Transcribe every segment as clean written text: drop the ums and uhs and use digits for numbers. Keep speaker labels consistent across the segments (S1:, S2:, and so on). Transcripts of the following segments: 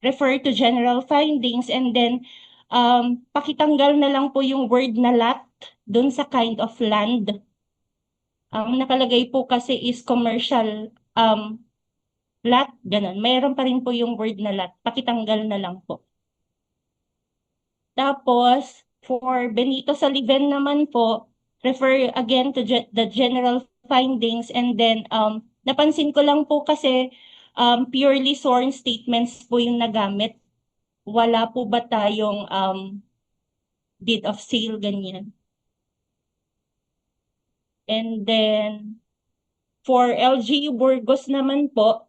S1: refer to general findings and then pakitanggal na lang po yung word na lot dun sa kind of land. Ang nakalagay po kasi is commercial lot, ganun. Mayroon pa rin po yung word na lot. Pakitanggal na lang po. Tapos, for Benito Saliven naman po, refer again to the general findings and then napansin ko lang po kasi purely sworn statements po yung nagamit. Wala po ba tayong deed of sale, ganyan. And then, for LGU Burgos naman po,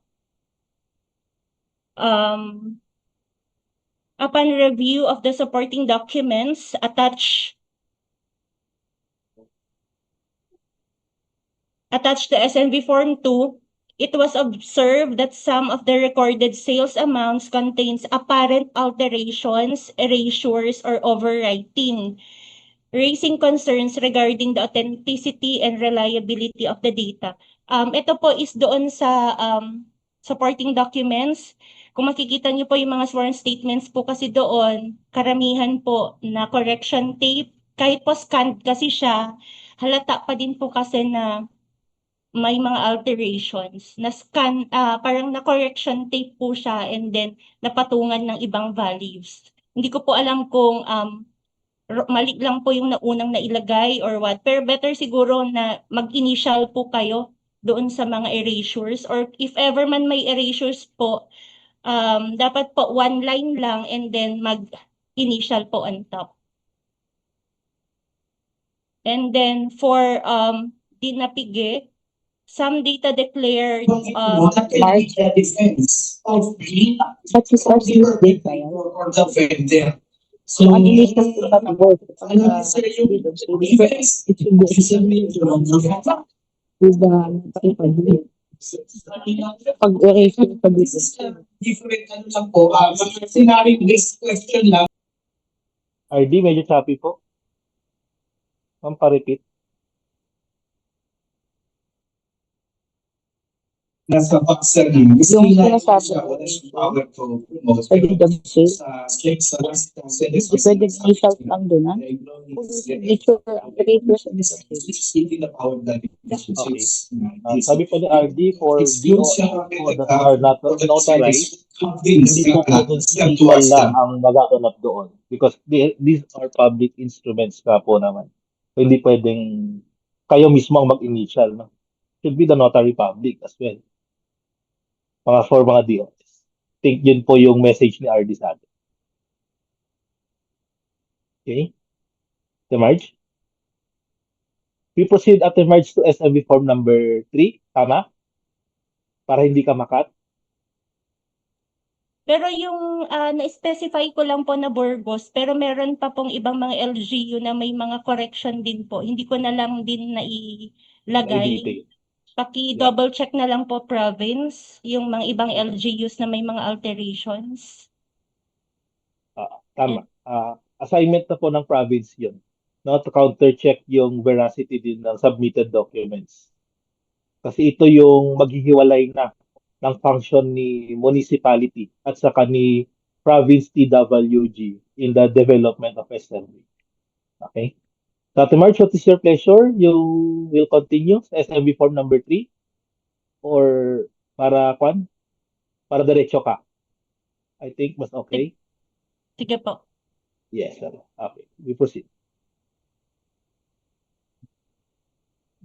S1: upon review of the supporting documents attached to SNV Form 2, it was observed that some of the recorded sales amounts contains apparent alterations, erasures, or overwriting, raising concerns regarding the authenticity and reliability of the data. Ito po is doon sa supporting documents. Kung makikita niyo po yung mga sworn statements po kasi doon, karamihan po na correction tape, kahit po scanned kasi siya, halata pa din po kasi na may mga alterations. Na-scan, parang na-correction tape po siya and then napatungan ng ibang values. Hindi ko po alam kung mali lang po yung naunang nailagay or what. Pero better siguro na mag-initial po kayo doon sa mga erasures or if ever man may erasures po, dapat po one line lang and then mag-initial po on top. And then for Dinapige, some data declared
S2: March defense of the data or the vendor. So,
S3: Ang initial po na work,
S2: sa yung defense, it should be submitted to the
S3: pag-erase yung pag-business.
S2: different ano lang po. Sinabing this question lang.
S4: RD, medyo choppy po. Ma'am, pa-repeat.
S2: Nasa boxer din.
S3: Yung sinasabi sa deed of sale, pwede initial lang doon, ha? Signature operators and
S4: Okay. Sabi po ni RD for DOL that are not notarized, hindi po constitutional lang ang magaganap doon because these are public instruments ka po naman. So, hindi pwedeng kayo mismo ang mag-initial. No? Should be the notary public as well. For mga DOS. Think yun po yung message ni RD sa atin. Okay? The March? We proceed at the March to SMB form number 3. Tama? Para hindi ka makat.
S1: Pero yung na-specify ko lang po na Burgos, pero meron pa pong ibang mga LGU na may mga correction din po. Hindi ko na lang din nailagay. Paki-double check na lang po province, yung mga ibang LGUs na may mga alterations.
S4: Tama. Assignment na po ng province yun. No, to counter-check yung veracity din ng submitted documents. Kasi ito yung maghihiwalay na ng function ni municipality at saka ni province TWG in the development of SMB. Okay? So, Ate March, what is your pleasure? You will continue sa SMB form number 3? Or para diretso ka? I think mas okay.
S1: Sige po.
S4: Yes, sir. Okay. We proceed.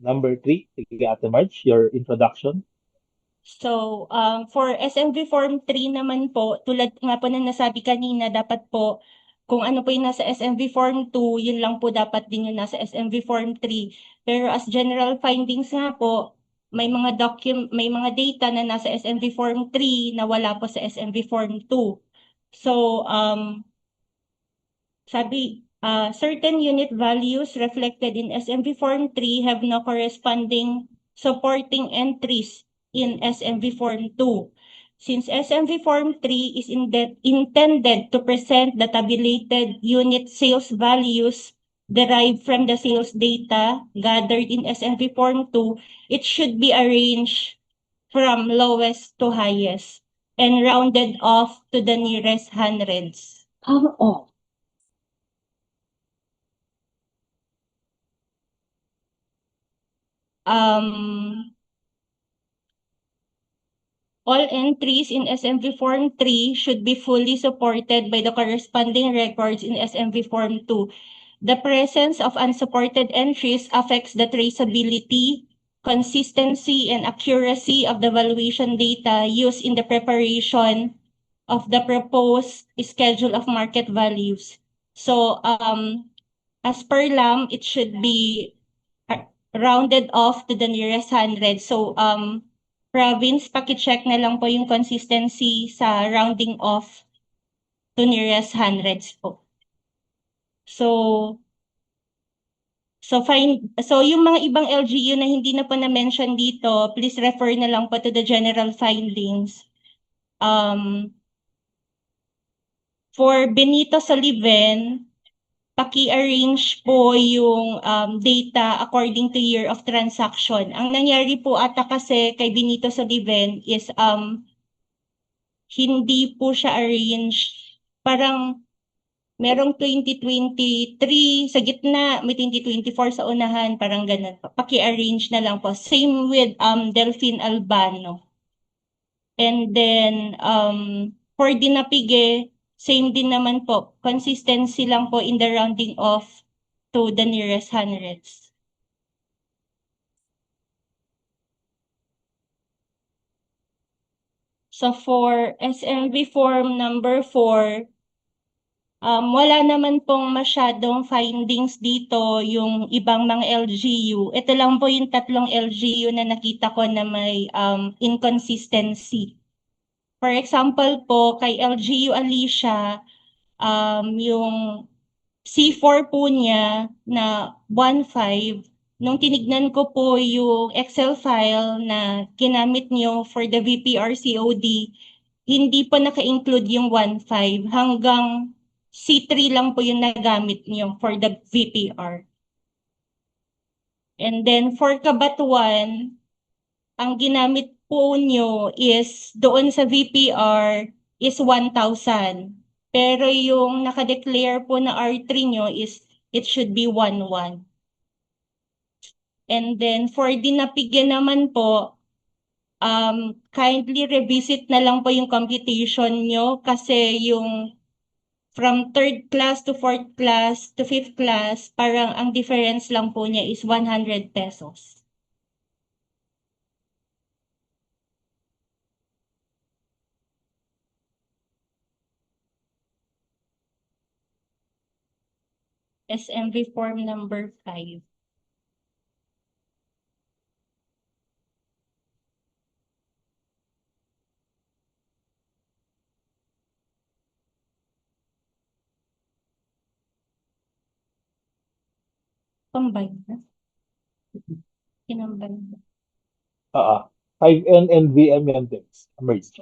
S4: Number 3, sige Ate March, your introduction.
S1: So, for SMV Form 3 naman po, tulad nga po na nasabi kanina, dapat po, kung ano po yung nasa SMV Form 2, yun lang po dapat din yung nasa SMV Form 3. Pero as general findings nga po, may mga data na nasa SMV Form 3 na wala po sa SMV Form 2. So, sabi, certain unit values reflected in SMV Form 3 have no corresponding supporting entries in SMV Form 2. Since SMV Form 3 is intended to present the tabulated unit sales values derived from the sales data gathered in SMV Form 2, it should be arranged from lowest to highest. and rounded off to the nearest hundreds.
S3: Oh.
S1: All entries in SMV Form 3 should be fully supported by the corresponding records in SMV Form 2. The presence of unsupported entries affects the traceability, consistency, and accuracy of the valuation data used in the preparation of the proposed schedule of market values. So, as per LAM, it should be rounded off to the nearest hundred. So, province, paki-check na lang po yung consistency sa rounding off to nearest hundreds po. So, yung mga ibang LGU na hindi na po na-mention dito, please refer na lang po to the general findings. For Benito Soliven, paki-arrange po yung data according to year of transaction. Ang nangyari po ata kasi kay Benito Soliven is hindi po siya arranged. Parang merong 2023 sa gitna, may 2024 sa unahan, parang ganun po. Paki-arrange na lang po. Same with Delphine Albano. And then for Dinapige, same din naman po. Consistency lang po in the rounding off to the nearest hundreds. So for SMV form number 4, wala naman pong masyadong findings dito yung ibang mga LGU. Ito lang po yung tatlong LGU na nakita ko na may inconsistency. For example po, kay LGU Alicia, yung C4 po niya na 1.5, nung tinignan ko po yung Excel file na ginamit niyo for the VPR COD, hindi pa naka-include yung 1.5, hanggang C3 lang po yung nagamit niyo for the VPR. And then for Kabatuan, ang ginamit po niyo is doon sa VPR is 1,000. Pero yung naka-declare po na R3 nyo is it should be 1,1. And then for Dinapige naman po, kindly revisit na lang po yung computation nyo kasi yung from 3rd class to 4th class to 5th class, parang ang difference lang po niya is 100 pesos. SMV form number 5. Combine na. Kinambine na.
S4: 5N and VM yan din. Merge.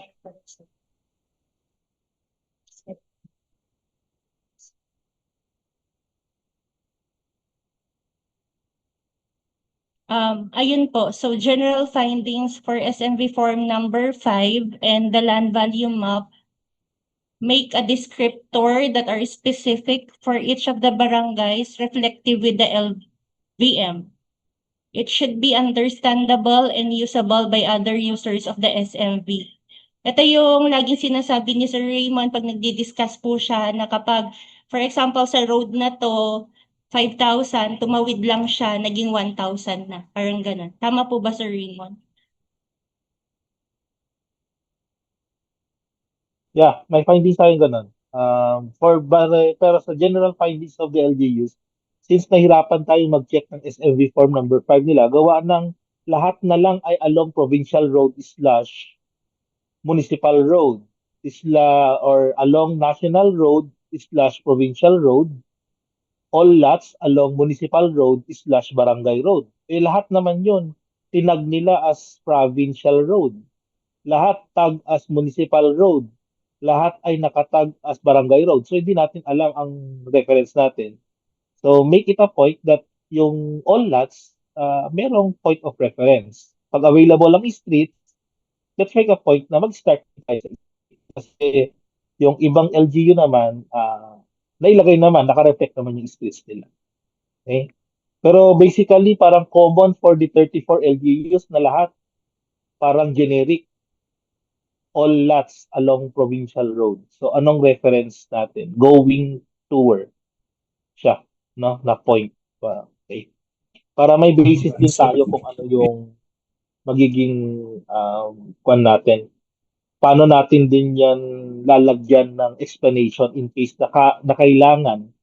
S4: Ayun po. So, general findings for SMV form number 5 and the land value map, make a descriptor that are specific for each of the barangays reflective with the LVM. It should be understandable and usable by other users of the SMV. Ito yung laging sinasabi ni Sir Raymond pag nagdi-discuss po siya na kapag, for example, sa road na to, 5,000, tumawid lang siya, naging 1,000 na. Parang ganun. Tama po ba, Sir Raymond? Yeah, may findings tayong ganun. Pero sa general findings of the LGUs, since nahirapan tayong mag-check ng SMV form number 5 nila, gawa ng lahat na lang ay along provincial road / municipal road or along national road / provincial road, all lots along municipal road / barangay road. Lahat naman yun, tinag nila as provincial road. Lahat tag as municipal road. Lahat ay nakatag as barangay road. So, hindi natin alam ang reference natin. So, make it a point that yung all lots, merong point of reference. Pag available ang street, let's make a point na mag-start tayo. Kasi yung ibang LGU naman, nailagay naman, naka-reflect naman yung streets nila. Okay? Pero basically, parang common for the 34 LGUs na lahat, parang generic, all lots along provincial road. So, anong reference natin? Going toward siya, no? Na point. Okay. Para may basis din tayo kung ano yung magiging kwan natin. Paano natin din yan lalagyan ng explanation in case na kailangan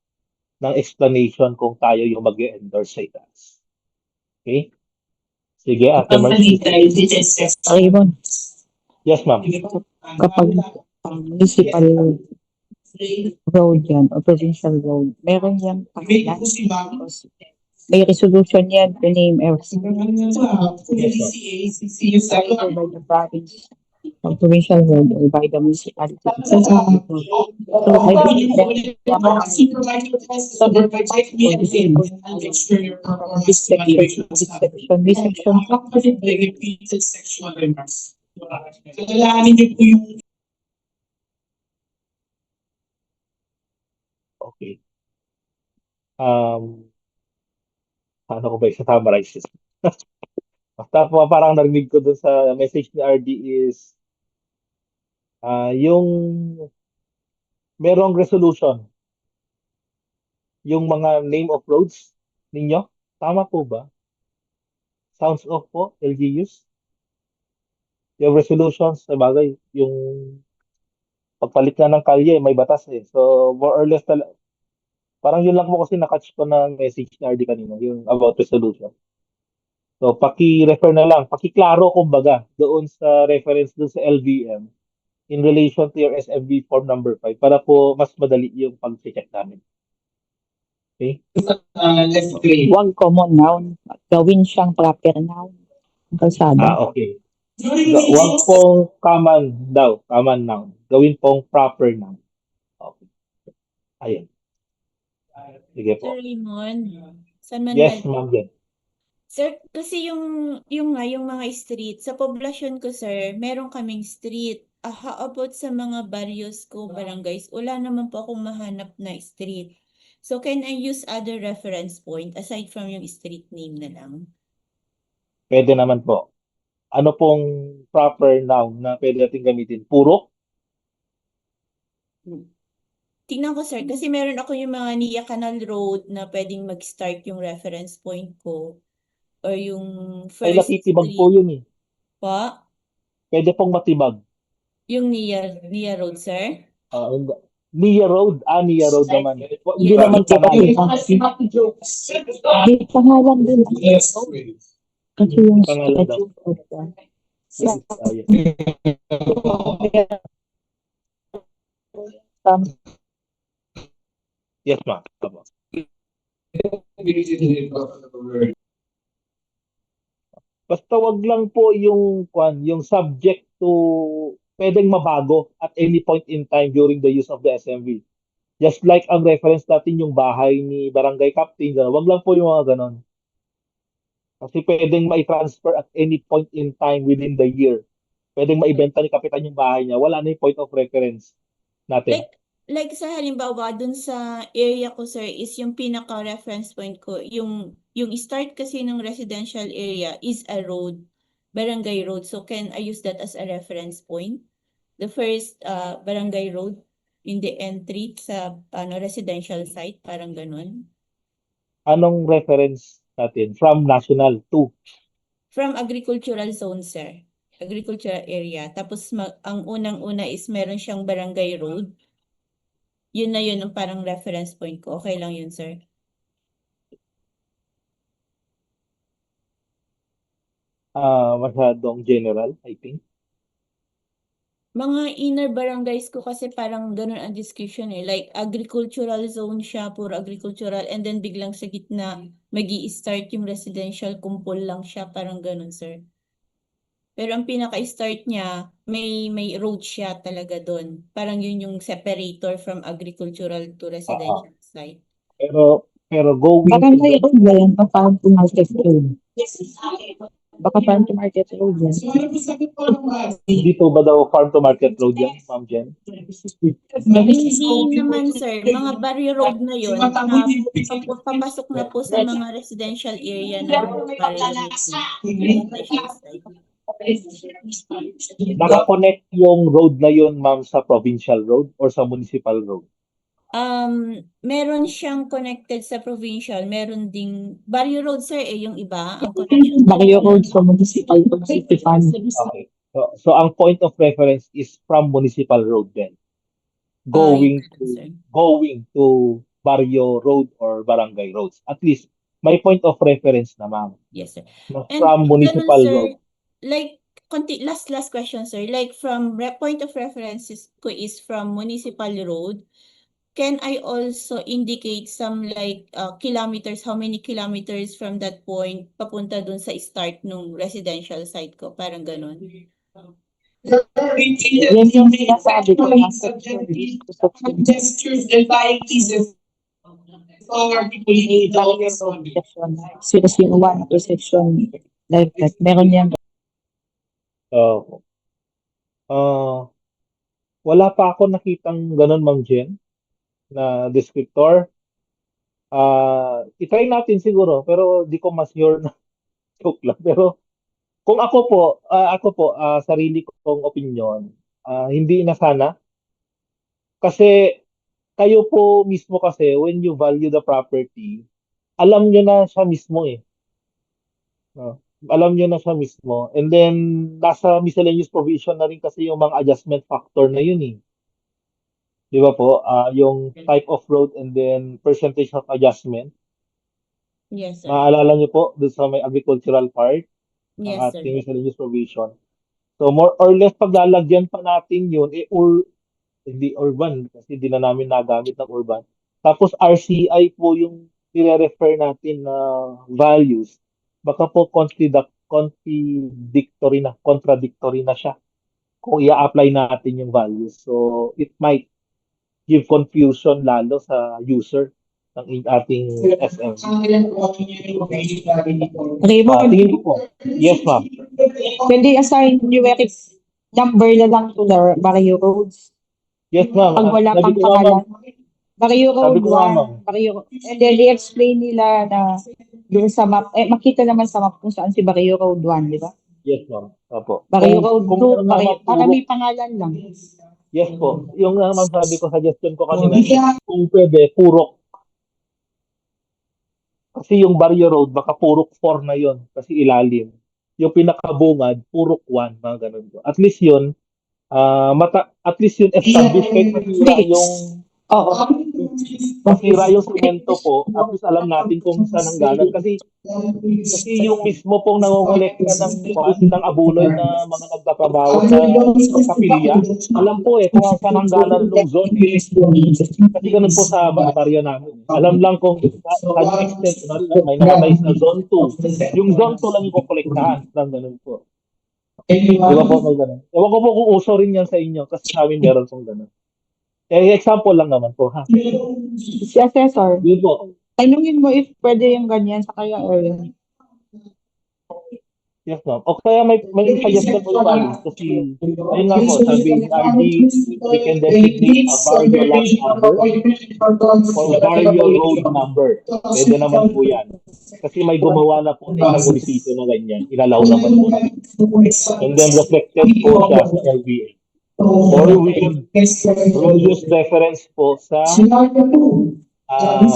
S4: ng explanation kung tayo yung mag-endorse sa itaas. Okay? Sige, Ate Marcy.
S3: Raymond,
S4: Yes, ma'am.
S3: kapag municipal road yan o provincial road, meron yung pangalan. May resolution yan to name everything. Either by the province or provincial road or by the municipality. So, I believe that this section,
S2: Alalahanin niyo po yung
S4: Okay. Paano ko ba isa-summarize this? Basta po, parang narinig ko dun sa message ni RD is yung merong resolution yung mga name of roads ninyo. Tama po ba? Sounds off po, LGUs? Yung resolutions, sa bagay, yung pagpalit na ng kalye, may batas eh. So, more or less, parang yun lang po kasi nakatch ko ng message ni RD kanina, yung about resolution. So, paki-refer na lang, paki-klaro kumbaga, doon sa reference doon sa LVM in relation to your SMB form number 5 para po mas madali yung pag-check namin. Okay?
S2: left grade.
S3: Huwag common noun. Gawin siyang proper noun. Ang kalsada.
S4: Okay. Huwag pong common noun. Gawin pong proper noun. Okay. Ayun. Sige po.
S5: Sir Raymond, San
S4: Yes,
S5: Manuel.
S4: ma'am. Yan.
S5: Sir, kasi yung mga street, sa poblasyon ko, sir, meron kaming street. How about sa mga barrios ko, barangays, wala naman po akong mahanap na street. So, can I use other reference point aside from yung street name na lang?
S4: Pwede naman po. Ano pong proper noun na pwede natin gamitin? Puro?
S5: Tingnan ko, sir, kasi meron ako yung mga Nia Canal Road na pwedeng mag-start yung reference point ko. Or yung
S4: Ay,
S5: first
S4: natitibag po
S5: street.
S4: yun eh.
S5: Pa?
S4: Pwede pong matibag.
S5: Yung Nia Road, sir?
S4: Nia Road? Nia Road naman. Hindi
S5: Yes.
S4: naman pangalan.
S3: May pangalan din.
S2: Yes.
S3: Kasi yung
S4: Pangalan daw.
S3: statute of
S4: Yes. Yes, ma'am. Tama. Basta wag lang po yung subject to pwedeng mabago at any point in time during the use of the SMV. Just like ang reference natin yung bahay ni Barangay Captain, wag lang po yung mga ganon. Kasi pwedeng mai-transfer at any point in time within the year. Pwedeng maibenta ni Kapitan yung bahay niya. Wala na yung point of reference natin.
S5: Like sa halimbawa, dun sa area ko, sir, is yung pinaka-reference point ko, yung start kasi ng residential area is a road, barangay road. So can I use that as a reference point? The first barangay road in the entry sa residential site, parang ganun.
S4: Anong reference natin? From national to?
S5: From agricultural zone, sir. Agricultural area. Tapos ang unang-una is meron siyang barangay road. Yun na yun ang parang reference point ko. Okay lang yun, sir.
S4: Masyadong general, I think.
S5: Mga inner barangays ko kasi parang ganun ang description eh. Like agricultural zone siya, puro agricultural. And then biglang sa gitna, magi-start yung residential, kumpol lang siya. Parang ganun, sir. Pero ang pinaka-start niya, may road siya talaga doon. Parang yun yung separator from agricultural to residential site.
S4: Pero going
S3: Barangay road ba yan? Parang pumasok yun. Baka farm to market road yan.
S4: Dito ba daw farm to market road yan, Ma'am Jen?
S5: Hindi naman sir, mga barrio road na yun, papasok na po sa mga residential area ng barrio road na. Residential side.
S4: Naka-connect yung road na yun, ma'am, sa provincial road or sa municipal road?
S5: Meron siyang connected sa provincial, meron ding barrio road sir yung iba, ang connection.
S3: Barrio road sa municipal to city fund.
S4: Okay. So ang point of reference is from municipal road then. Going to barrio road or barangay roads. At least may point of reference na, ma'am.
S5: Yes sir.
S4: From municipal road.
S5: Like last question sir, like from point of references ko is from municipal road, can I also indicate some like kilometers, how many kilometers from that point papunta dun sa start nung residential site ko, parang ganun.
S3: Yan yung sinasabi ko na
S2: gestures and buying pieces. Or people need
S3: barrio road section 001 to section like that. Meron yan.
S4: Wala pa ako nakitang ganun, Ma'am Jen, na descriptor. I-try natin siguro, pero di ko mas sure na joke lang. Pero kung ako po, sarili kong opinion, hindi na sana. Kasi kayo po mismo kasi, when you value the property, alam nyo na siya mismo eh. Alam nyo na siya mismo. And then, nasa miscellaneous provision na rin kasi yung mga adjustment factor na yun eh. Di ba po? Yung type of road and then percentage of adjustment.
S5: Yes sir.
S4: Maalala nyo po, doon sa may agricultural part,
S5: Yes
S4: ang
S5: sir.
S4: ating miscellaneous provision. So, more or less, paglalagyan pa natin yun, hindi urban, kasi hindi na namin nagamit ng urban. Tapos, RCI po yung nire-refer natin na values. Baka po contradictory na siya kung i-apply natin yung values. So, it might give confusion lalo sa user ng ating SM.
S3: Raymond,
S4: Tingin ko po. Yes, ma'am.
S3: pwede assign numeric number na lang to the barrio roads.
S4: Yes, ma'am.
S3: Pag wala
S4: Sabi
S3: pang
S4: ko nga, ma'am.
S3: pangalan. Barrio
S4: Sabi
S3: road
S4: ko nga, ma'am.
S3: 1, barrio, and then i-explain nila na doon sa map, makita naman sa map kung saan si barrio road 1, di ba?
S4: Yes, ma'am. Opo.
S3: Barrio road 2,
S4: meron nga, ma'am,
S3: para
S4: puro-
S3: may pangalan lang.
S4: Yes po. Yung ma'am sabi ko, suggestion ko kanina, kung pwede, purok. Kasi yung barrio road, baka purok 4 na yon kasi ilalim. Yung pinakabungad, purok 1, mga ganun po. At least yun, at least yun established kahit masira yung
S3: Oo.
S4: masira yung semento po, at least alam natin kung saan ang galing. Kasi yung mismo pong nangongolekta ng abuloy na mga nagtatrabaho sa kapilya, alam po kung saan ang galing ng zone. Kasi ganun po sa baryo namin. Alam lang kung saan extent na may namatay sa zone 2. Yung zone 2 lang yung kukolektahan. Lang ganun po. Di ba po may ganun? Ewan ko po kung uso rin yan sa inyo kasi sa amin meron pong ganun. Example lang naman po, ha?
S3: Si Assessor,
S4: Yun po.
S3: tanungin mo if pwede yung ganyan sa kaya area.
S4: Yes, ma'am. O kaya may suggestion po yung kasi, ayun nga po, sabi ni RD, we can designate a barrio lot number or barrio road number. Pwede naman po yan. Kasi may gumawa na po sa isang munisipyo na ganyan. Inalaw naman po. And then reflected po siya sa LBA. Or we can use reference po sa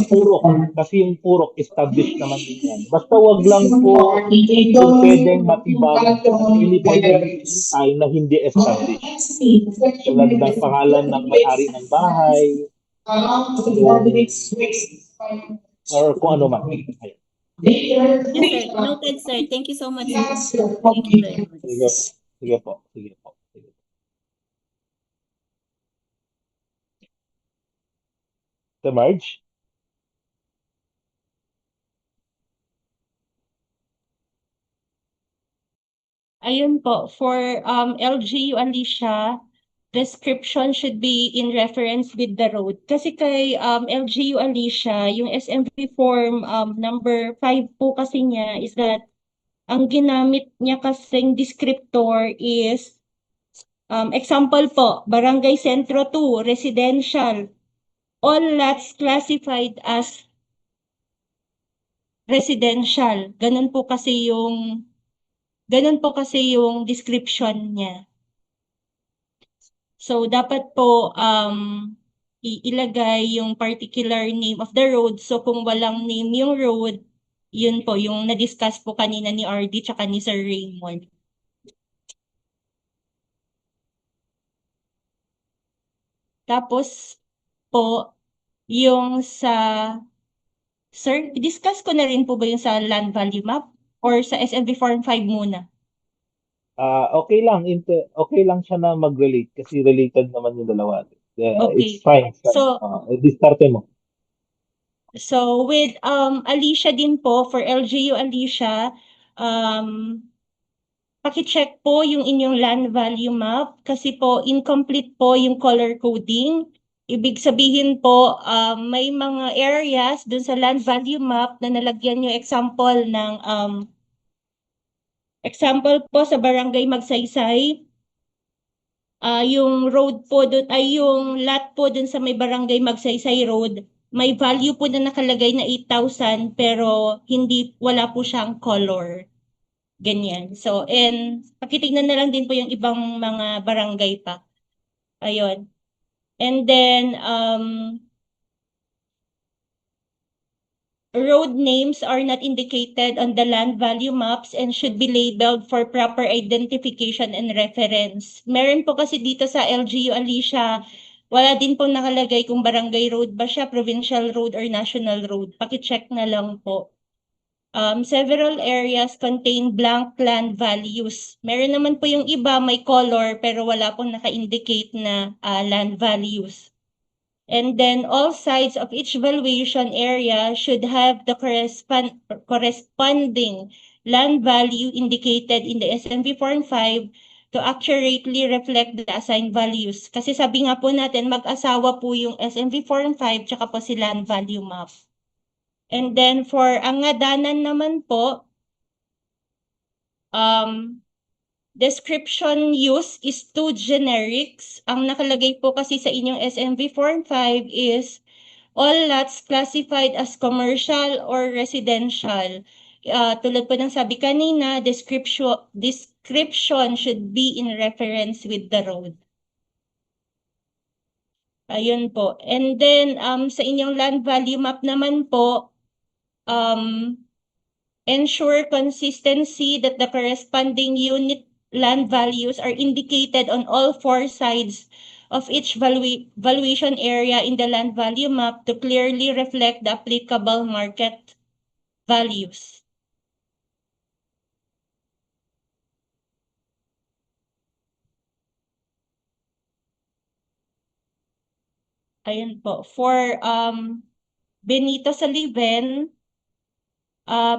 S4: purok. Kasi yung purok established naman din yan. Basta wag lang po yung pwedeng matibag at any point in time na hindi established. Tulad ng pangalan ng may-ari ng bahay or kung ano man. Ayun.
S5: Yes sir, noted sir. Thank you so much sir. Thank you very much.
S4: Sige po. Sige po. The Marge?
S1: Ayun po, for LGU Alicia, description should be in reference with the road. Kasi kay LGU Alicia, yung SMV form number 5 po kasi niya is that ang ginamit niya kasing descriptor is, example po, Barangay Sentro 2, residential. All lots classified as residential. Ganun po kasi yung description niya. So, dapat po ilagay yung particular name of the road. So, kung walang name yung road, yun po, yung na-discuss po kanina ni RD tsaka ni Sir Raymond. Tapos po, yung sa, Sir, discuss ko na rin po ba yung sa land value map or sa SMB Form 5 muna?
S4: Okay lang siya na mag-relate kasi related naman yung dalawa. It's
S1: Okay.
S4: fine.
S1: So,
S4: Diskarte mo.
S1: So with Alicia din po, for LGU Alicia, paki-check po yung inyong land value map kasi po incomplete po yung color coding. Ibig sabihin po, may mga areas dun sa land value map na nalagyan yung example po sa Barangay Magsaysay. Yung road po doon ay yung lot po doon sa may Barangay Magsaysay Road, may value po na nakalagay na 8,000 pero wala po siyang color. Ganyan. So, and pakitignan na lang din po yung ibang mga barangay pa. Ayun. And then, road names are not indicated on the land value maps and should be labeled for proper identification and reference. Meron po kasi dito sa LGU Alicia, wala din po nakalagay kung barangay road ba siya, provincial road or national road. Paki-check na lang po. Several areas contain blank land values. Meron naman po yung iba may color pero wala pong naka-indicate na land values. And then all sides of each valuation area should have the corresponding land value indicated in the SMV Form 5 to accurately reflect the assigned values. Kasi sabi nga po natin, mag-asawa po yung SMV Form 5 tsaka po si land value map. And then for ang ngadanan naman po, description use is too generics. Ang nakalagay po kasi sa inyong SMV Form 5 is all lots classified as commercial or residential. Tulad po ng sabi kanina, description should be in reference with the road. Ayun po. And then, sa inyong land value map naman po, ensure consistency that the corresponding unit land values are indicated on all four sides of each valuation area in the land value map to clearly reflect the applicable market values. Ayun po. For Benito Saliven,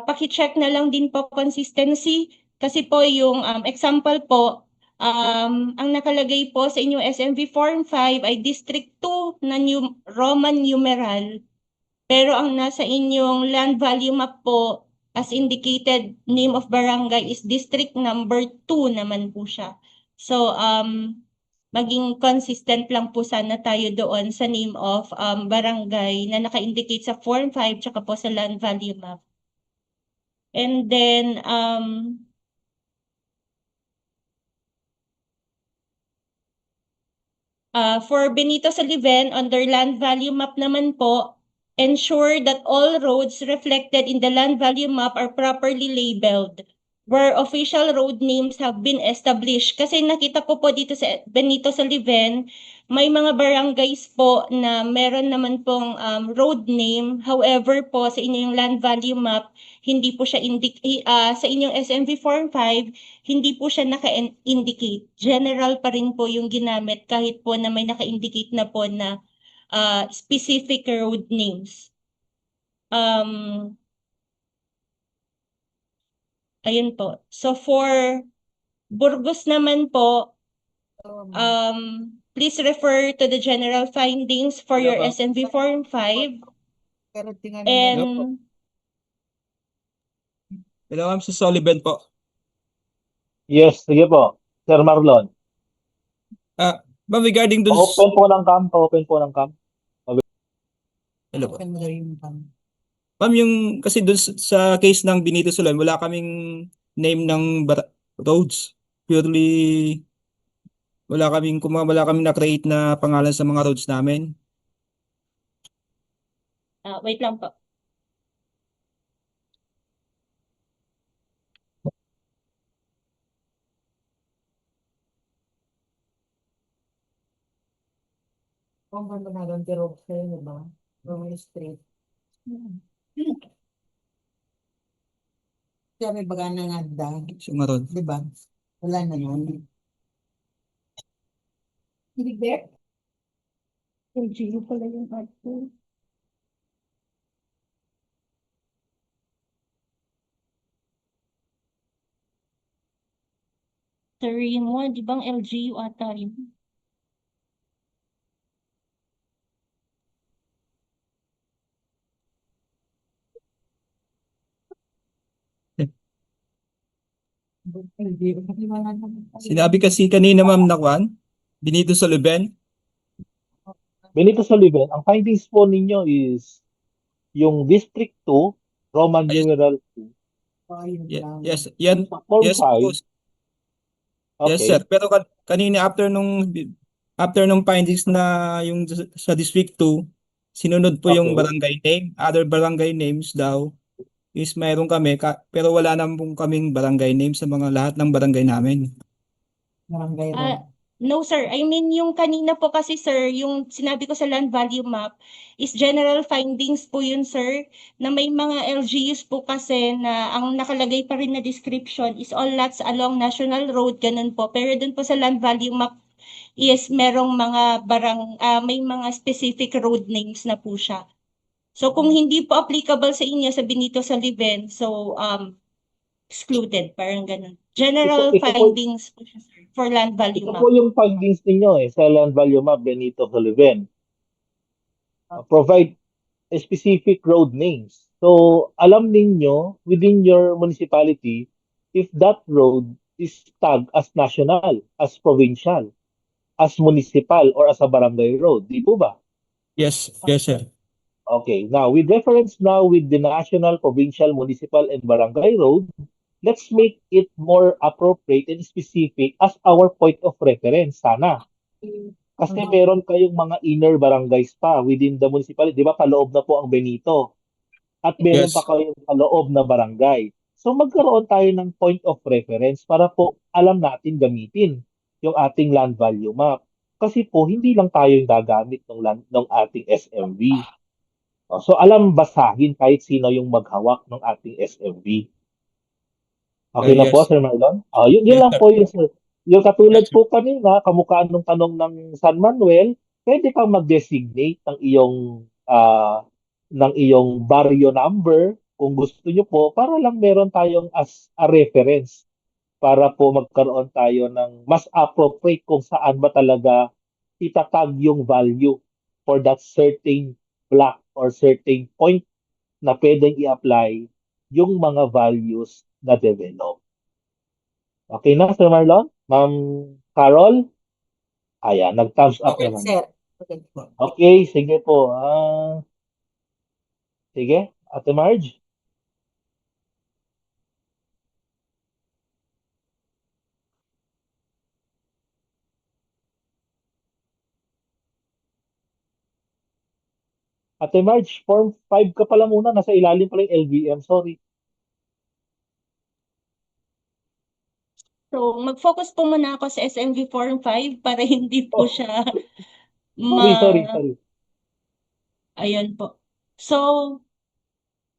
S1: paki-check na lang din po consistency kasi po yung example po, ang nakalagay po sa inyong SMV Form 5 ay District 2 na Roman numeral. Pero ang nasa inyong land value map po, as indicated, name of barangay is District number 2 naman po siya. So, maging consistent lang po sana tayo doon sa name of barangay na naka-indicate sa Form 5 tsaka po sa land value map. And then, for Benito Saliven, under land value map naman po, ensure that all roads reflected in the land value map are properly labeled where official road names have been established. Kasi nakita ko po dito sa Benito Saliven, may mga barangays po na meron naman pong road name. However po, sa inyong land value map, hindi po siya sa inyong SMV Form 5, hindi po siya naka-indicate. General pa rin po yung ginamit kahit po na may naka-indicate na po na specific road names. Ayun po. So for Burgos naman po, please refer to the general findings for your SMV Form 5. And
S6: Hello, ma'am, sa Sullivan po.
S4: Yes, sige po. Sir Marlon.
S6: Ma'am, regarding dun
S4: Open po ng cam. Open po ng cam.
S6: Hello po. Ma'am, yung kasi dun sa case ng Benito Solon, wala kaming name ng roads. Purely wala kaming na-create na pangalan sa mga roads namin.
S1: Wait lang po.
S3: Kung ba naman pero kayo ba? From street. Kaya may baga na nga
S6: So, mga road.
S3: di ba? Wala na yun. Hindi ba?
S1: LGU pala yung ato. Terrain 1, di bang LGU ata yun?
S6: Sinabi kasi kanina, ma'am, na Benito Sullivan.
S4: Benito Sullivan, ang findings po ninyo is yung District 2, Roman
S6: Ayun.
S4: numeral 2.
S6: Yes, yan.
S4: Sa Form
S6: Yes, po.
S4: 5,
S6: Yes,
S4: okay.
S6: sir. Pero kanina after nung findings na yung sa District 2, sinunod po yung
S4: Okay.
S6: barangay name. Other barangay names daw is mayroon kami, pero wala naman pong kaming barangay name sa mga lahat ng barangay namin.
S1: No, sir. I mean, yung kanina po kasi, sir, yung sinabi ko sa land value map is general findings po yun, sir, na may mga LGUs po kasi na ang nakalagay pa rin na description is all lots along National Road, ganun po. Pero dun po sa land value map is merong mga may mga specific road names na po siya. So, kung hindi po applicable sa inyo sa Benito Sullivan, so, excluded, parang ganun. General
S4: Ito po-
S1: findings po siya, sir, for land value
S4: Ito
S1: map.
S4: po yung findings ninyo sa Land Value Map Benito Sullivan. Provide specific road names. So, alam ninyo within your municipality if that road is tagged as national, as provincial, as municipal, or as a barangay road. Di po ba?
S6: Yes, sir.
S4: Okay, now with reference now with the national, provincial, municipal, and barangay road, let's make it more appropriate and specific as our point of reference sana. Kasi meron kayong mga inner barangays pa within the municipality. Di ba, paloob na po ang Benito. At meron
S6: Yes.
S4: pa kayong paloob na barangay. So magkaroon tayo ng point of reference para po alam natin gamitin yung ating land value map. Kasi po, hindi lang tayo yung gagamit ng ating SMV. So alam basahin kahit sino yung maghawak ng ating SMV. Okay na po,
S6: Yes.
S4: Sir Marlon? Yun
S6: Yes,
S4: lang
S6: sir.
S4: po yun, sir. Yung katulad
S6: Yes, sir.
S4: po kanina, kamukha nung tanong ng San Manuel, pwede kang mag-designate ng iyong barrio number kung gusto nyo po para lang meron tayong as a reference para po magkaroon tayo ng mas appropriate kung saan ba talaga itatag yung value for that certain block or certain point na pwedeng i-apply yung mga values na develop. Okay na, Sir Marlon? Ma'am Carol? Ayan, nag-thumbs up
S3: Okay,
S4: naman.
S3: sir. Okay.
S4: Okay, sige po. Sige, Ate Marge? Ate Marge, Form 5 ka pala muna. Nasa ilalim pala yung LVM. Sorry.
S1: So, mag-focus po muna ako sa SMV Form 5 para hindi po
S4: Oh.
S1: siya
S4: Sorry.
S1: Ayun po. So,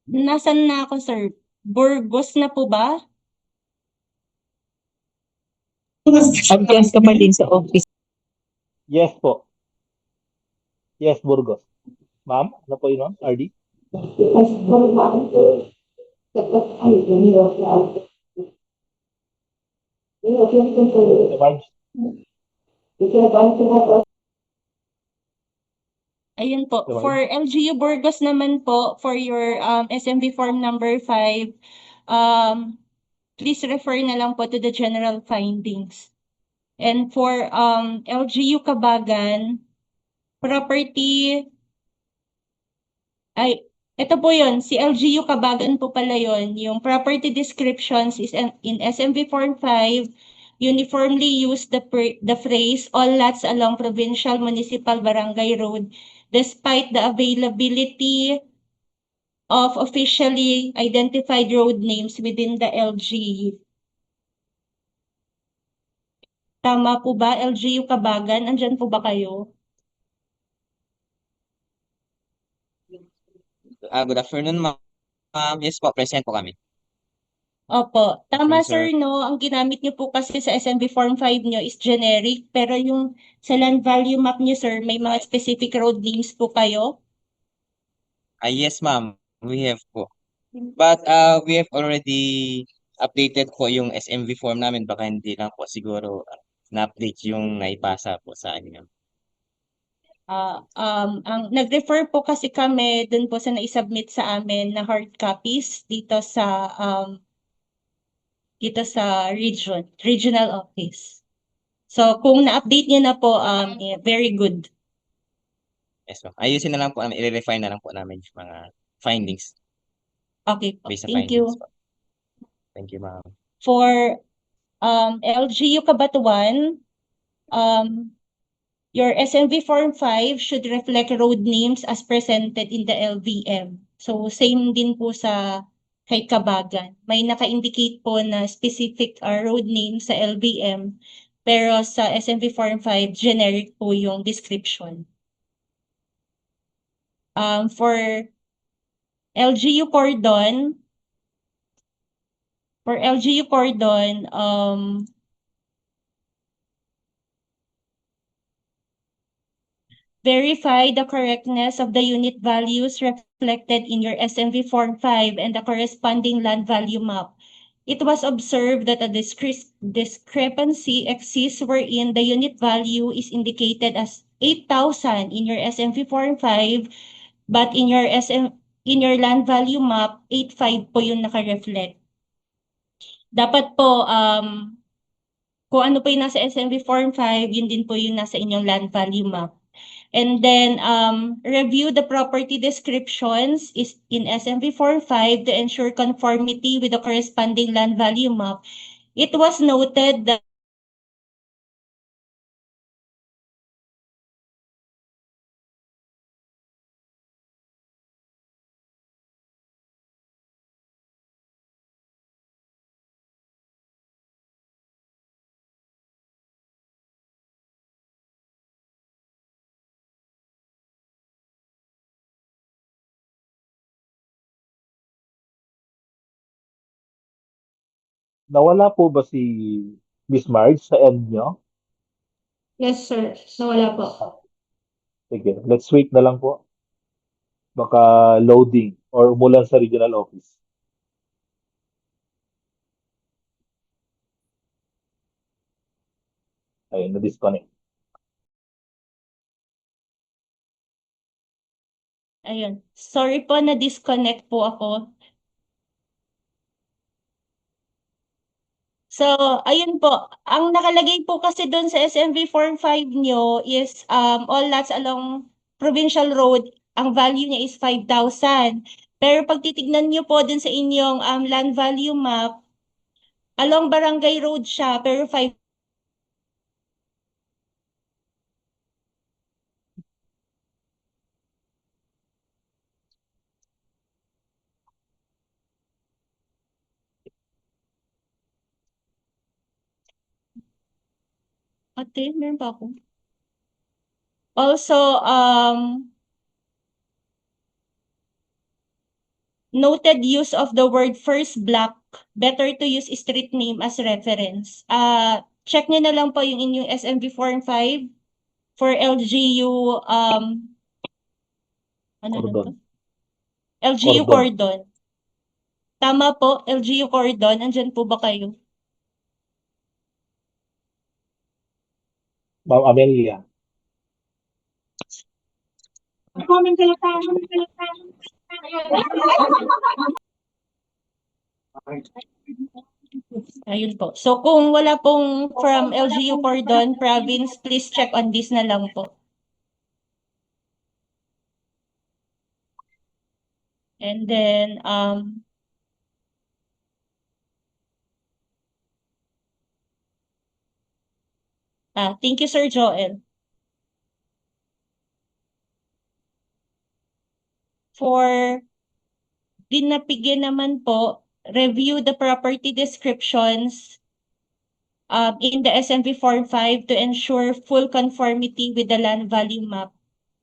S1: nasan na ako, sir? Burgos na po ba?
S3: Andiyan ka man din sa office.
S4: Yes po. Yes, Burgos. Ma'am, ano po yun, ma'am? RD? Ate Marge?
S1: Ayun po.
S4: Diba?
S1: For LGU Burgos naman po, for your SMV form number 5, please refer na lang po to the general findings. And for LGU Kabagan, property, ay, ito po yun, si LGU Kabagan po pala yun. Yung property descriptions is in SMV Form 5, uniformly use the phrase all lots along provincial, municipal, barangay road, despite the availability of officially identified road names within the LGU. Tama po ba, LGU Kabagan? Andyan po ba kayo?
S2: Good afternoon, ma'am. Yes po, present po kami.
S1: Opo, tama
S2: Sir.
S1: sir, no? Ang ginamit niyo po kasi sa SMB Form 5 niyo is generic, pero yung sa land value map niyo sir, may mga specific road names po kayo?
S2: Yes, ma'am. We have po. But we have already updated po yung SMV form namin. Baka hindi lang po siguro na-update yung naipasa po sa inyo.
S1: Ang nag-refer po kasi kami dun po sa naisubmit sa amin na hard copies dito sa regional office. So kung na-update niyo na po, very good.
S2: Yes, ma'am. Ayusin na lang po namin. I-refine na lang po namin yung mga findings.
S1: Okay po,
S2: Based sa
S1: thank
S2: findings
S1: you.
S2: po. Thank you, ma'am.
S1: For LGU Kabatuan, your SMV Form 5 should reflect road names as presented in the LVM. So, same din po sa kay Kabagan. May naka-indicate po na specific road name sa LVM, pero sa SMV Form 5, generic po yung description. For LGU Cordon, verify the correctness of the unit values reflected in your SMV Form 5 and the corresponding land value map. It was observed that a discrepancy exists wherein the unit value is indicated as 8,000 in your SMV Form 5, but in your land value map, 8,500 po yung naka-reflect. Dapat po, kung ano po yung nasa SMV Form 5, yun din po yung nasa inyong land value map. And then review the property descriptions is in SMV Form 5 to ensure conformity with the corresponding land value map. It was noted that
S4: Nawala po ba si Miss Marge sa end nyo?
S1: yes sir, nawala po.
S4: Sige, let's wait na lang po. Baka loading or umulan sa regional office. Ayun, na-disconnect.
S1: Ayun. Sorry po na disconnect po ako. So, ayun po. Ang nakalagay po kasi doon sa SMV Form 5 nyo is all lots along Provincial Road, ang value niya is 5,000. Pero pag titignan nyo po dun sa inyong land value map, along Barangay Road siya, pero 5. Ate, meron pa ako. Also, noted use of the word first block. Better to use street name as reference. Check nyo na lang po yung inyong SMV Form 5 for LGU, ano na to?
S4: Cordon.
S1: LGU
S4: Cordon.
S1: Cordon. Tama po, LGU Cordon. Andyan po ba kayo?
S4: Ma'am Amelia.
S1: Ayun po. So kung wala pong from LGU Cordon Province, please check on this na lang po. And then, thank you, Sir Joel. For Dinapigin naman po, review the property descriptions in the SMV Form 5 to ensure full conformity with the land value map.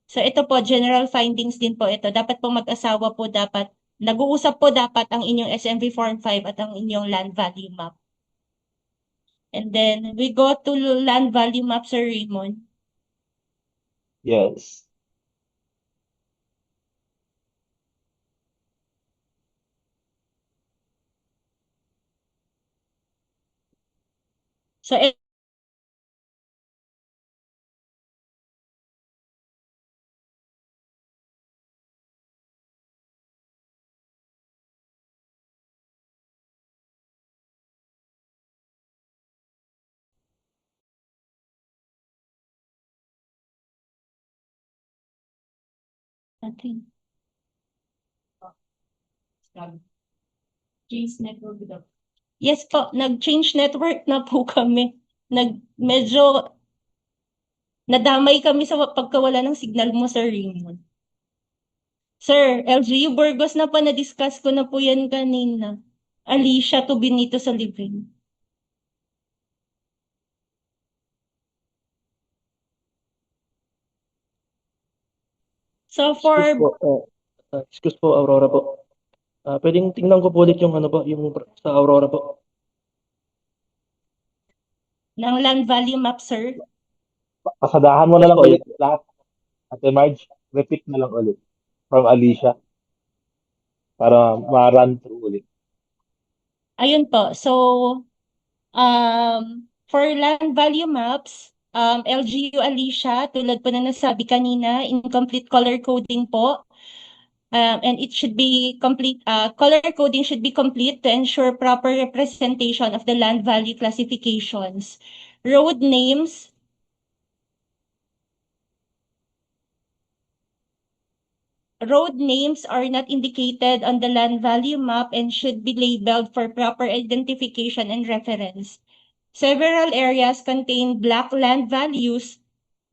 S1: So ito po, general findings din po ito. Dapat po mag-asawa po dapat, nag-uusap po dapat ang inyong SMV Form 5 at ang inyong land value map. And then, we go to land value map, Sir Raymond.
S4: Yes.
S1: So, natin. Yes po, nag-change network na po kami. Medyo nadamay kami sa pagkawala ng signal mo, Sir Raymond. Sir, LGU Burgos na pa, na-discuss ko na po yan kanina. Alicia to Benito sa living. So
S7: Excuse po, Aurora po. Pwedeng tingnan ko po ulit yung ano po, yung sa Aurora po.
S1: ng land value map, sir.
S4: Pasadahan mo na lang ulit lahat. Ate Marge, repeat na lang ulit from Alicia para ma-run through ulit.
S1: Ayun po. So, for land value maps, LGU Alicia, tulad po na nasabi kanina, incomplete color coding po. And it should be complete, color coding should be complete to ensure proper representation of the land value classifications. Road names are not indicated on the land value map and should be labeled for proper identification and reference. Several areas contain black land values,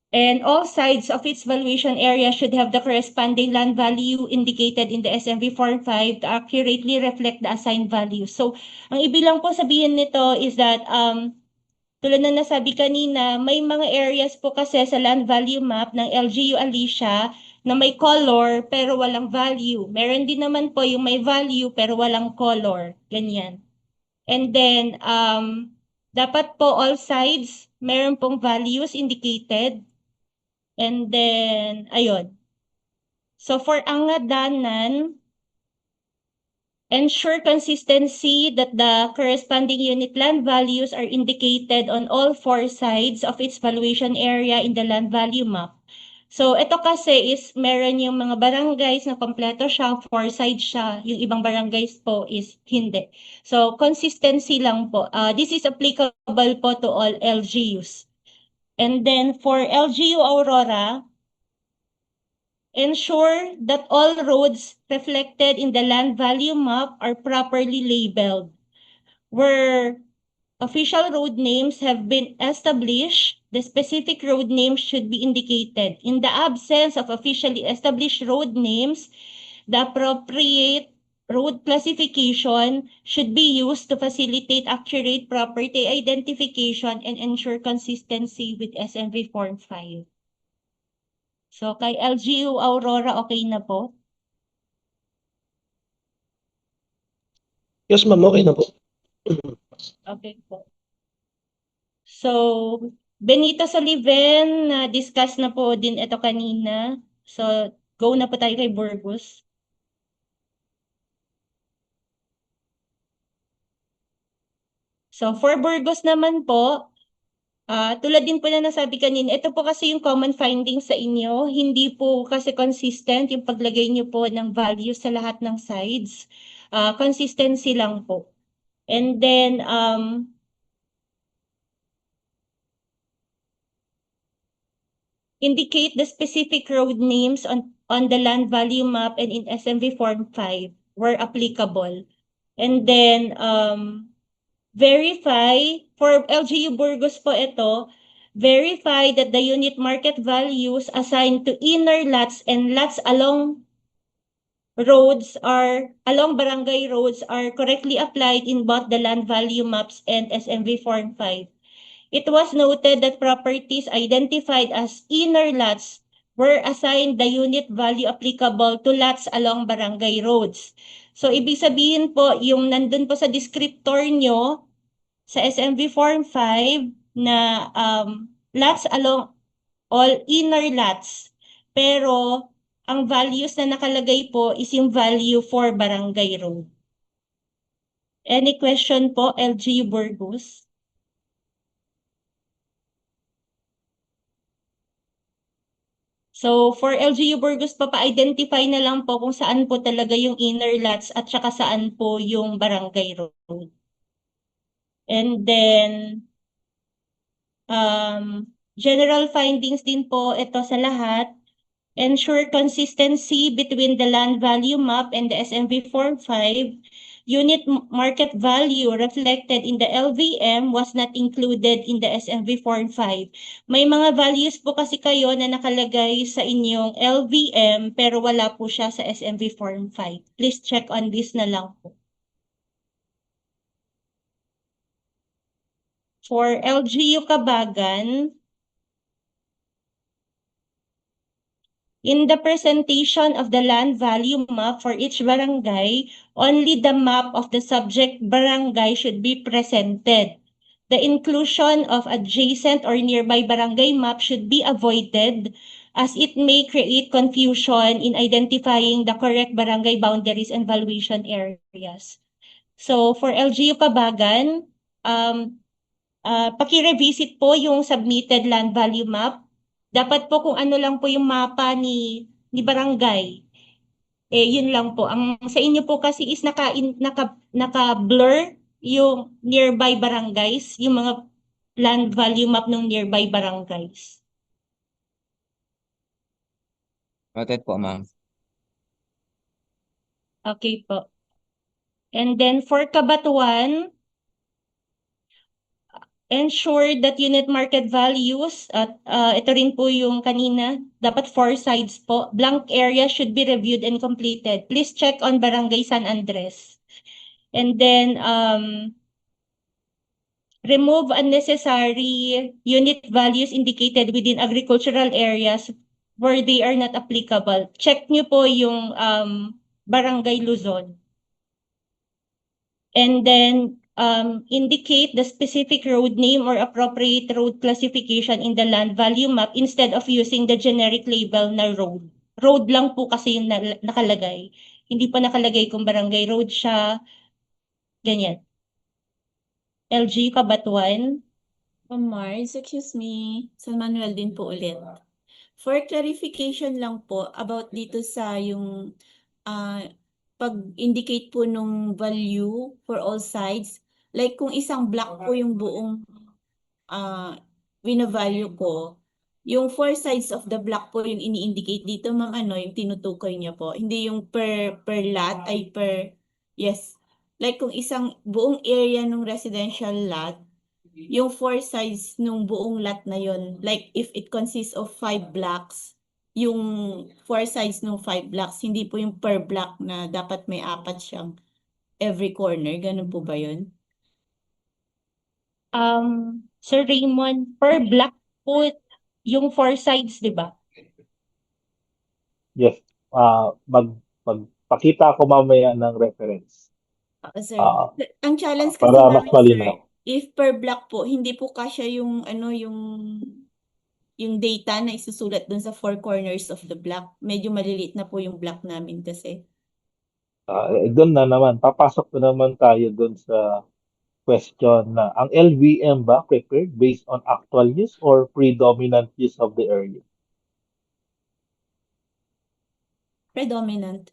S1: and all sides of its valuation area should have the corresponding land value indicated in the SMV Form 5 to accurately reflect the assigned value. So, ang ibig lang po sabihin nito is that, tulad na nasabi kanina, may mga areas po kasi sa land value map ng LGU Alicia na may color pero walang value. Meron din naman po yung may value pero walang color. Ganyan. And then, dapat po all sides, meron pong values indicated. And then, ayun. So, for Angadanan, ensure consistency that the corresponding unit land values are indicated on all four sides of its valuation area in the land value map. So, ito kasi is meron yung mga barangays na kompleto siya, four sides siya. Yung ibang barangays po is hindi. So, consistency lang po. This is applicable po to all LGUs. And then, for LGU Aurora, ensure that all roads reflected in the land value map are properly labeled. Where official road names have been established, the specific road names should be indicated. In the absence of officially established road names, the appropriate road classification should be used to facilitate accurate property identification and ensure consistency with SMV Form 5. So, kay LGU Aurora, okay na po?
S7: Yes, ma'am, okay na po.
S1: Okay po. So, Benito Soliven, discuss na po din ito kanina. So, go na po tayo kay Burgos. So, for Burgos naman po, tulad din po na nasabi kanina, ito po kasi yung common findings sa inyo. Hindi po kasi consistent yung paglagay niyo po ng values sa lahat ng sides. Consistency lang po. And then, indicate the specific road names on the land value map and in SMV Form 5 where applicable. And then, verify, for LGU Burgos po ito, verify that the unit market values assigned to inner lots and lots along barangay roads are correctly applied in both the land value maps and SMV Form 5. It was noted that properties identified as inner lots were assigned the unit value applicable to lots along barangay roads. So, ibig sabihin po, yung nandun po sa descriptor nyo, sa SMV Form 5, na lots along all inner lots. Pero, ang values na nakalagay po is yung value for barangay road. Any question po, LGU Burgos? So, for LGU Burgos pa, pa-identify na lang po kung saan po talaga yung inner lots at saka saan po yung barangay road. And then, general findings din po ito sa lahat. Ensure consistency between the land value map and the SMV Form 5. Unit market value reflected in the LVM was not included in the SMV Form 5. May mga values po kasi kayo na nakalagay sa inyong LVM pero wala po siya sa SMV Form 5. Please check on this na lang po. For LGU Kabagan, in the presentation of the land value map for each barangay, only the map of the subject barangay should be presented. The inclusion of adjacent or nearby barangay map should be avoided as it may create confusion in identifying the correct barangay boundaries and valuation areas. So for LGU Kabagan, paki-revisit po yung submitted land value map. Dapat po kung ano lang po yung mapa ni barangay. Yun lang po. Ang sa inyo po kasi is naka-blur yung nearby barangays, yung mga land value map ng nearby barangays.
S2: Noted po, ma'am.
S1: Okay po. And then for Kabatuan, ensure that unit market values, at ito rin po yung kanina, dapat 4 sides po. Blank area should be reviewed and completed. Please check on Barangay San Andres. And then, remove unnecessary unit values indicated within agricultural areas where they are not applicable. Check nyo po yung Barangay Luzon. And then, indicate the specific road name or appropriate road classification in the land value map instead of using the generic label na road. Road lang po kasi yung nakalagay. Hindi pa nakalagay kung barangay road siya. Ganyan. LG Kabatuan.
S5: Mars, excuse me. San Manuel din po ulit. For clarification lang po about dito sa yung pag-indicate po nung value for all sides. Like kung isang block po yung buong binavalue ko, yung 4 sides of the block po yung ini-indicate dito, ma'am, yung tinutukoy niya po. Hindi yung per lot, ay yes. Like kung isang buong area ng residential lot, yung 4 sides nung buong lot na yon, like if it consists of 5 blocks, yung 4 sides ng 5 blocks, hindi po yung per block na dapat may 4 siyang every corner. Ganun po ba yun?
S1: Sir Raymond, per block po yung 4 sides, di ba?
S4: Yes. Magpakita ako mamaya ng reference.
S5: Sir. Ang challenge kasi
S4: Para mas
S5: namin,
S4: malinaw.
S5: sir, if per block po, hindi po kasya yung yung data na isusulat dun sa 4 corners of the block. Medyo maliliit na po yung block namin kasi.
S4: Doon na naman, papasok na naman tayo doon sa question na ang LVM ba prepared based on actual use or predominant use of the area?
S5: Predominant.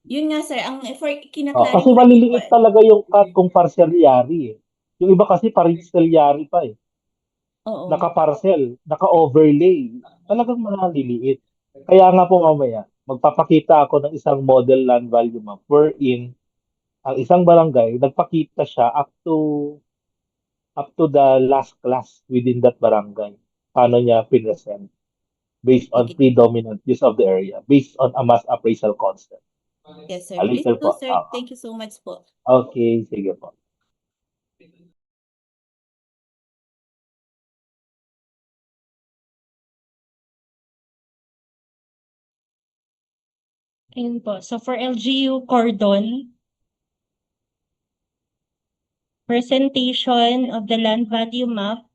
S5: Yun nga sir, ang for
S4: Kasi
S5: kina-clarify ko po
S4: maliliit talaga yung cut kung parcelyari eh. Yung iba kasi parcelyari pa eh.
S5: oo.
S4: Naka-parcel, naka-overlay. Talagang maliliit. Kaya nga po mamaya, magpapakita ako ng isang model land value map wherein ang isang barangay, nagpakita siya up to the last class within that barangay. Paano niya present based on
S5: Sige.
S4: predominant use of the area, based on a mass appraisal concept.
S5: Yes sir.
S4: A
S5: Please
S4: little
S5: do
S4: po.
S5: sir. Thank you so much po.
S4: Okay, sige po.
S1: Ayun po. So for LGU cordon, presentation of the land value map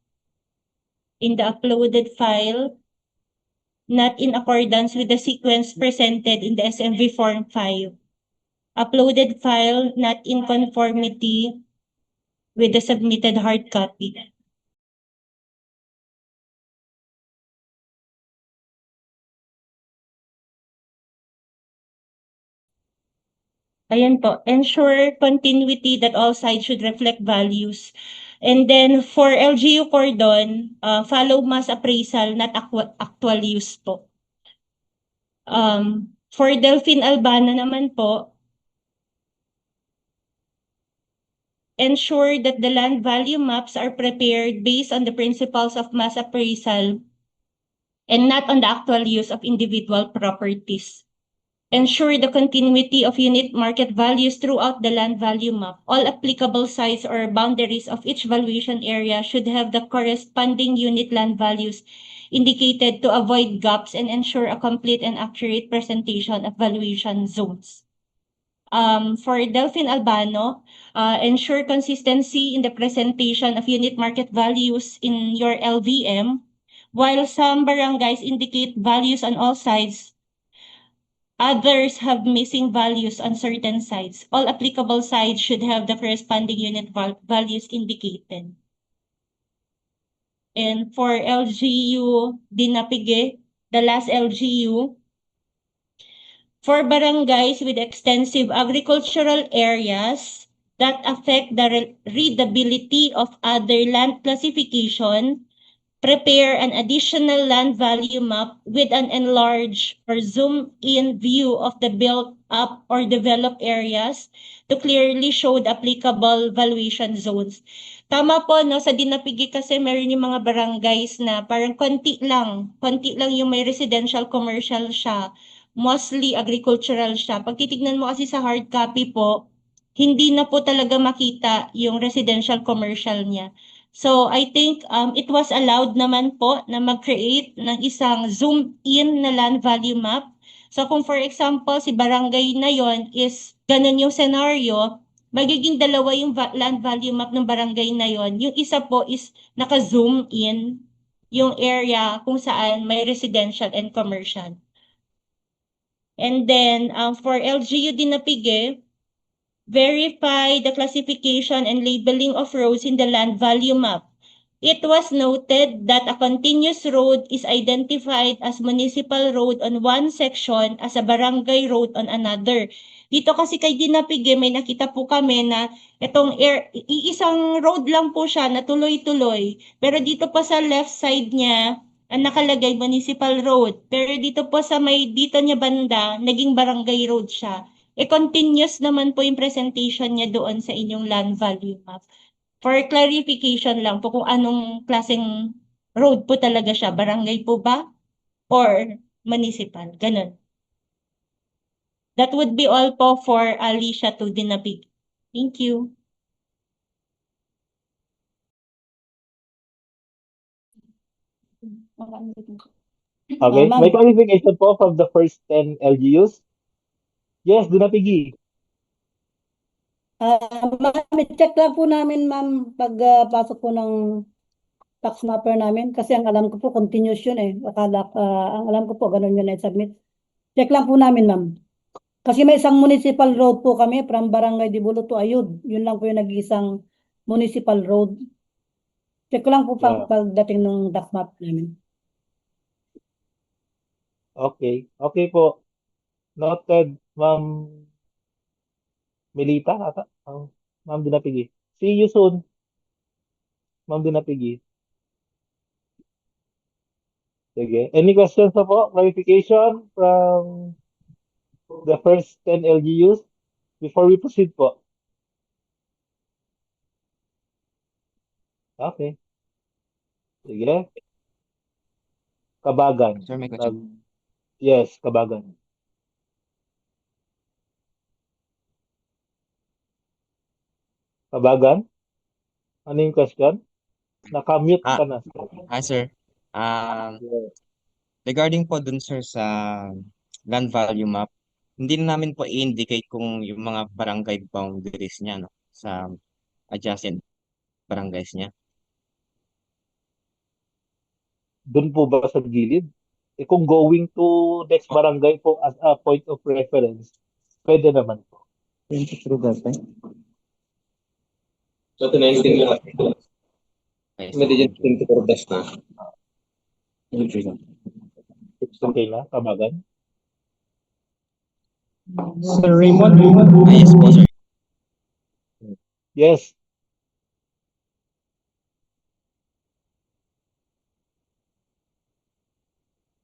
S1: in the uploaded file, not in accordance with the sequence presented in the SMV Form 5. Uploaded file not in conformity with the submitted hard copy. Ayan po, ensure continuity that all sides should reflect values. And then for LGU cordon, follow mass appraisal, not actual use po. For Delphine Albana naman po, ensure that the land value maps are prepared based on the principles of mass appraisal and not on the actual use of individual properties. Ensure the continuity of unit market values throughout the land value map. All applicable sites or boundaries of each valuation area should have the corresponding unit land values indicated to avoid gaps and ensure a complete and accurate presentation of valuation zones. For Delphine Albano, ensure consistency in the presentation of unit market values in your LVM. While some barangays indicate values on all sides, others have missing values on certain sites. All applicable sites should have the corresponding unit values indicated. And for LGU Dinapige, the last LGU, for barangays with extensive agricultural areas that affect the readability of other land classification, prepare an additional land value map with an enlarged or zoom-in view of the built-up or developed areas to clearly show the applicable valuation zones. Tama po, no? Sa Dinapigi kasi meron yung mga barangays na parang konti lang yung may residential commercial siya. Mostly agricultural siya. Pag titignan mo kasi sa hard copy po, hindi na po talaga makita yung residential commercial niya. So I think it was allowed naman po na mag-create ng isang zoom-in na land value map. So kung for example, si barangay na yon is ganun yung scenario, magiging dalawa yung land value map ng barangay na yon. Yung isa po is naka-zoom in yung area kung saan may residential and commercial. And then for LGU Dinapige, verify the classification and labeling of roads in the land value map. It was noted that a continuous road is identified as municipal road on one section as a barangay road on another. Dito kasi kay Dinapige, may nakita po kami na itong iisang road lang po siya na tuloy-tuloy. Pero dito pa sa left side niya, ang nakalagay municipal road. Pero dito po sa may dito niya banda, naging barangay road siya. Continuous naman po yung presentation niya doon sa inyong land value map. For clarification lang po kung anong klaseng road po talaga siya. Barangay po ba? Or municipal? Ganun. That would be all po for Alicia to Dinapig. Thank you.
S4: Okay,
S3: Ma'am.
S4: may clarification po from the first 10 LGUs? Yes, Dinapigi.
S8: Ma'am, check lang po namin, ma'am, pag pasok po ng tax mapper namin. Kasi ang alam ko po, continuous yun eh. Ang alam ko po, ganun yun na-submit. Check lang po namin, ma'am. Kasi may isang municipal road po kami from Barangay Dibulo to Ayud. Yun lang po yung nag-iisang municipal road. Check ko lang po pagdating ng tax map namin.
S4: Okay. Okay po. Noted, Ma'am Melita ata? Oh, Ma'am Dinapigi. See you soon, Ma'am Dinapigi. Sige. Any questions na po? Clarification from the first 10 LGUs before we proceed po? Okay. Sige. Kabagan.
S2: Sir, may question.
S4: Yes, Kabagan. Kabagan? Ano yung question? Naka-mute
S2: Ah,
S4: ka na, sir.
S2: sir.
S4: Yes.
S2: Regarding po dun, sir, sa land value map, hindi na namin po i-indicate kung yung mga barangay boundaries niya, no, sa adjacent barangays niya.
S4: Doon po ba sa gilid? Eh kung going to next barangay po as a point of reference, pwede naman po.
S6: 23 dati.
S9: So, 19 lang.
S2: Okay,
S9: May digit
S2: thank you.
S9: 24 dash na.
S4: Okay na, Kabagan?
S6: Sir Raymond,
S2: Yes po, sir.
S4: Yes.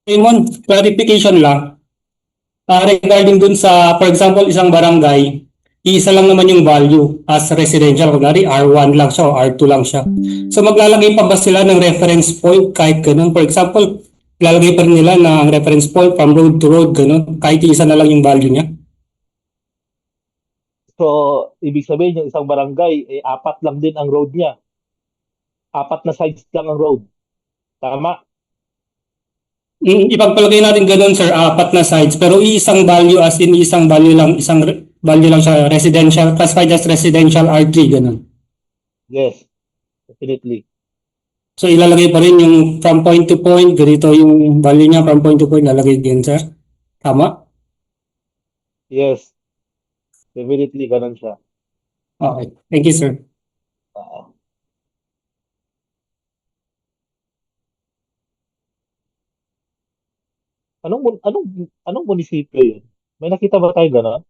S10: Raymond, clarification lang. Regarding dun sa, for example, isang barangay, isa lang naman yung value as residential. Kunwari, R1 lang siya o R2 lang siya. So maglalagay pa ba sila ng reference point kahit ganun? For example, lalagay pa rin nila ng reference point from road to road, ganun, kahit isa na lang yung value niya.
S4: So, ibig sabihin yung isang barangay, eh, 4 lang din ang road niya. 4 na sides lang ang road. Tama?
S10: Ipagpalagay natin ganun, sir, 4 na sides, pero isang value as in isang value lang, value lang siya residential, classified as residential R3, ganun.
S4: Yes. Definitely.
S10: So ilalagay pa rin yung from point to point, ganito yung value niya from point to point, lalagay din, sir. Tama?
S4: Yes. Definitely, ganun siya.
S10: Okay. Thank you, sir.
S4: Anong munisipyo yun? May nakita ba tayo gano'n?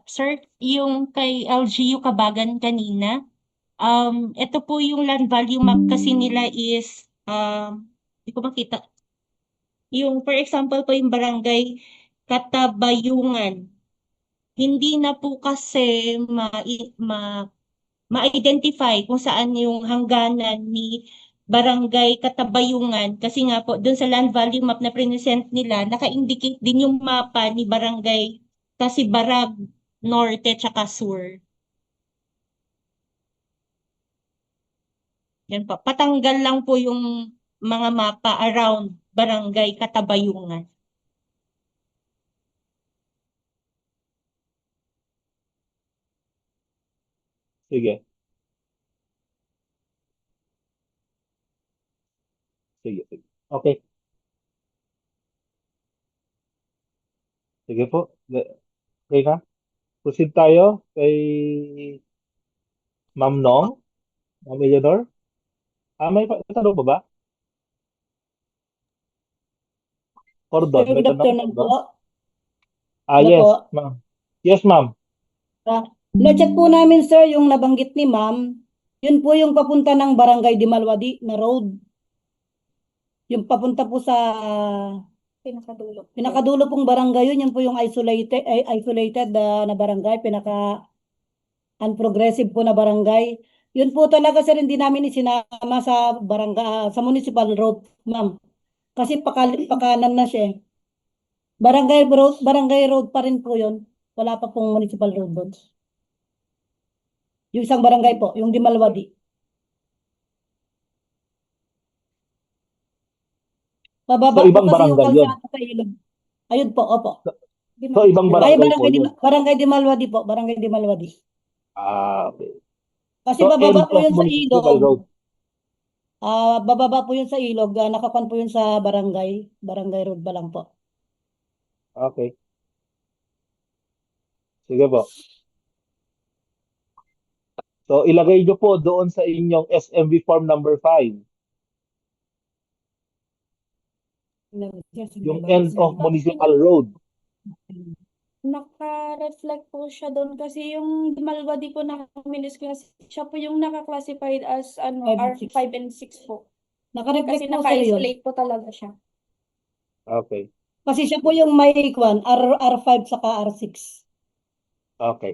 S1: Sir, yung kay LGU Kabagan kanina, ito po yung land value map kasi nila is, hindi ko makita. Yung, for example po, yung barangay Katabayungan. Hindi na po kasi ma-identify kung saan yung hangganan ni barangay Katabayungan kasi nga po doon sa land value map na present nila naka-indicate din yung mapa ni barangay Tasibarag Norte tsaka Sur. Yan po. Patanggal lang po yung mga mapa around barangay Katabayungan.
S4: Sige. Sige. Okay. Sige po. Okay na. Proceed tayo kay Ma'am Nong. Ma'am Eleanor. May tanong ba ba? Cordon. May
S8: Good
S4: tanong?
S8: afternoon po. Ano
S4: Yes,
S8: po?
S4: ma'am. Yes, ma'am.
S8: Na-check po namin, sir, yung nabanggit ni ma'am. Yun po yung papunta ng Barangay Dimalwadi na road. Yung papunta po sa pinakadulo pong barangay yun. Yun po yung isolated na barangay. Unprogressive po na barangay. Yun po talaga, sir, hindi namin isinama sa barangay, sa municipal road, ma'am. Kasi pakanan na siya. Barangay road pa rin po yun. Wala pa pong municipal road doon. Yung isang barangay po, yung Dimalwadi. Pababa
S4: So, ibang
S8: po kasi yung
S4: barangay yun.
S8: kalsada sa ilog. Ayun po, opo.
S4: So, ibang barangay po yun.
S8: Barangay Dimalwadi po, Barangay Dimalwadi.
S4: Okay.
S8: Kasi
S4: So,
S8: bababa
S4: end
S8: po
S4: of
S8: yun sa
S4: municipal
S8: ilog.
S4: road.
S8: Bababa po yun sa ilog. Nakapan po yun sa barangay. Barangay road ba lang po.
S4: Okay. Sige po. So, ilagay nyo po doon sa inyong SMV form number 5. Yung end of municipal road.
S5: Naka-reflect po siya doon kasi yung Malwadi po na kamilis class, siya po yung naka-classified as
S8: Five and six.
S5: R5 and 6 po.
S8: Nakareflect
S5: Kasi
S8: po sa'yo yun.
S5: naka-isolate po talaga siya.
S4: Okay.
S8: Kasi siya po yung may R5 saka R6.
S4: Okay.